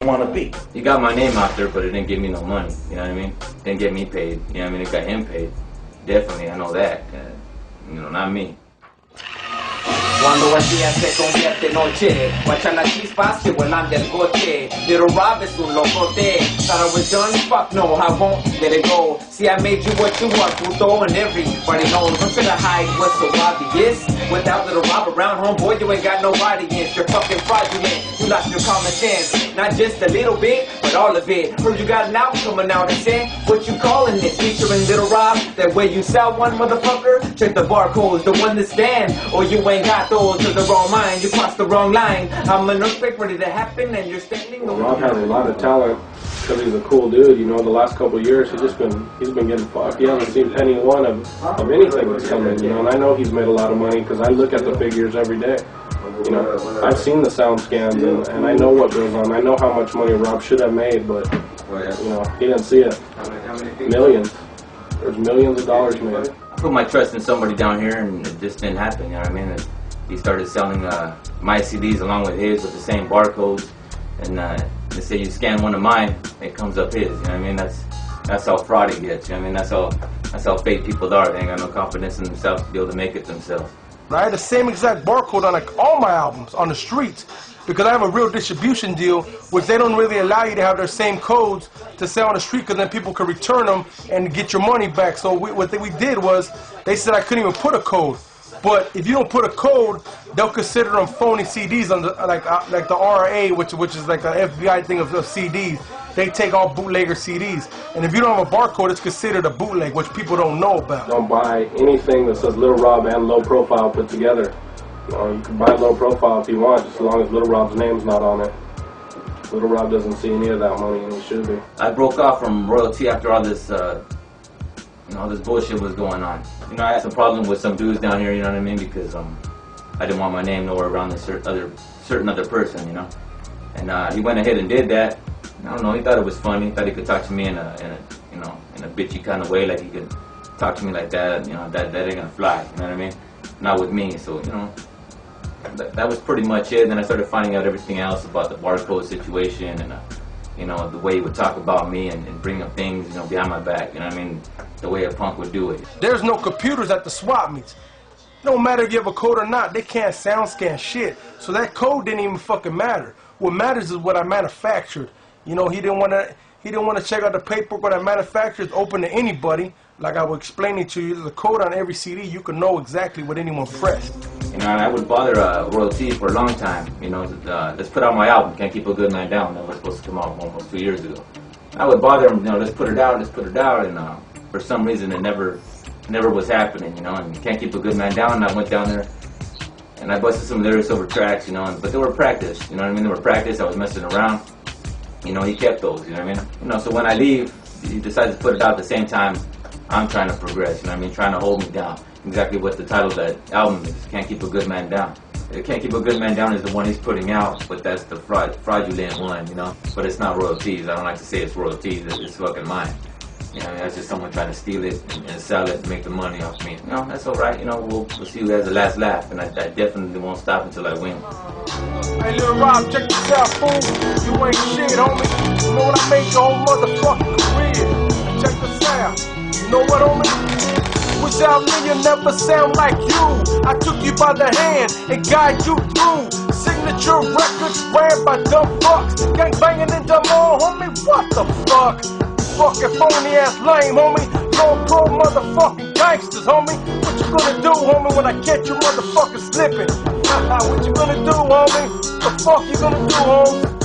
want to be. He got my name out there, but it didn't give me no money. You know what I mean? Didn't get me paid. You know what I mean? It got him paid. Definitely, I know that. You know, not me. Cuando el día se convierte en noche, guacha las chispas que vuelan del coche. Lil Rob es un locote. Thought I was done? Fuck no, I won't let it go. See, I made you what you want, puto, and everybody knows. I'm finna hide what's so obvious. Without Lil Rob around, homeboy, you ain't got no audience. You're fucking fraudulent. You lost your common sense. Not just a little bit, but all of it. Heard you got an album coming out and said, what you calling it? Featuring Lil Rob, that way you sell one, motherfucker. Check the barcodes, the one that stand, or you ain't got those to the wrong mind. You crossed the wrong line. I'm an earthquake ready to happen, and you're standing. Well, Rob has a lot of talent because he's a cool dude. You know, the last couple of years he's been getting fucked. He hasn't seen penny one of anything that's coming. You know, and I know he's made a lot of money because I look at the figures every day. You know, I've seen the sound scans and I know what goes on. I know how much money Rob should have made, but you know, he didn't see it. Millions. There's millions of dollars made. I put my trust in somebody down here, and it just didn't happen. You know what I mean? He started selling my CDs along with his with the same barcodes, and they say you scan one of mine, it comes up his. You know what I mean? That's how fraud he gets. You know what I mean? That's how fake people are. They ain't got no confidence in themselves to be able to make it themselves. I had the same exact barcode on like all my albums on the streets because I have a real distribution deal, which they don't really allow you to have their same codes to sell on the street because then people can return them and get your money back. So what we did was they said I couldn't even put a code. But if you don't put a code, they'll consider them phony CDs on the, like the RA, which is like the FBI thing of CDs. They take all bootlegger CDs, and if you don't have a barcode, it's considered a bootleg, which people don't know about. Don't buy anything that says Lil Rob and Low Profile put together. You can buy Low Profile if you want, just as long as Lil Rob's name's not on it. Lil Rob doesn't see any of that money, and he should be. I broke off from royalty after all this, you know, all this bullshit was going on. You know, I had some problem with some dudes down here. You know what I mean? Because I didn't want my name nowhere around this certain other person. You know, and he went ahead and did that. I don't know, he thought it was funny. He thought he could talk to me in a bitchy kind of way, like he could talk to me like that. You know, that ain't gonna fly. You know what I mean? Not with me. So you know, that was pretty much it. Then I started finding out everything else about the barcode situation and you know, the way he would talk about me and bring up things, you know, behind my back. You know what I mean? The way a punk would do it. There's no computers at the swap meets. No matter if you have a code or not, they can't sound scan shit. So that code didn't even fucking matter. What matters is what I manufactured. You know, he didn't want to check out the paperwork what I manufactured. It's open to anybody. Like I was explaining to you, there's a code on every CD. You can know exactly what anyone pressed. You know, and I would bother royalty for a long time. You know, let's put out my album, Can't Keep a Good Man Down. That was supposed to come out almost 2 years ago. I would bother him, you know, let's put it out, and for some reason it never was happening. You know, and Can't Keep a Good Man Down. And I went down there and I busted some lyrics over tracks. You know, but they were practice. You know what I mean? They were practice. I was messing around. You know, he kept those, you know what I mean? You know, so when I leave, he decides to put it out at the same time I'm trying to progress, you know what I mean? Trying to hold me down. Exactly what the title of that album is, Can't Keep a Good Man Down. Can't Keep a Good Man Down is the one he's putting out, but that's the fraudulent one, you know? But it's not royalties. I don't like to say it's royalties. It's fucking mine. You know, that's just someone trying to steal it and sell it and make the money off me. You know, that's all right. You know, we'll see who has the last laugh, and I definitely won't stop until I win. Hey, Lil Rob, check this out, fool. You ain't shit, homie. You know what I made your whole motherfucking career. Check this out. You know what, homie? Without me, you never sound like you. I took you by the hand and guide you through. Signature records ran by dumb fucks. Gang banging in the mall, homie. What the fuck? Fucking phony ass lame, homie. Low pro motherfucking gangsters, homie. What you gonna do, homie, when I catch you motherfucking slipping? What you gonna do, homie? The fuck you gonna do, homie?